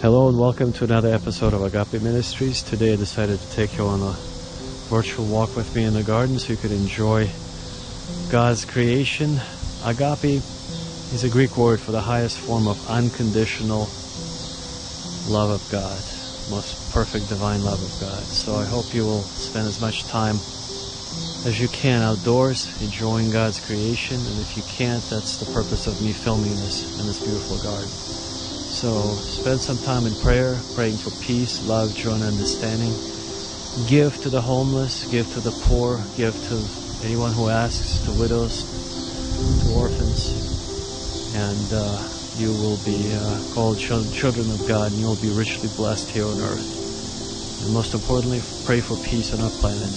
Hello and welcome to another episode of Agape Ministries. Today I decided to take you on a virtual walk with me in the garden so you could enjoy God's creation. Agape is a Greek word for the highest form of unconditional love of God, most perfect divine love of God. So I hope you will spend as much time as you can outdoors enjoying God's creation, and if you can't, that's the purpose of me filming this in this beautiful garden. So spend some time in prayer, praying for peace, love, joy, and understanding. Give to the homeless, give to the poor, give to anyone who asks, to widows, to orphans, and you will be called children of God, and you will be richly blessed here on earth. And most importantly, pray for peace on our planet.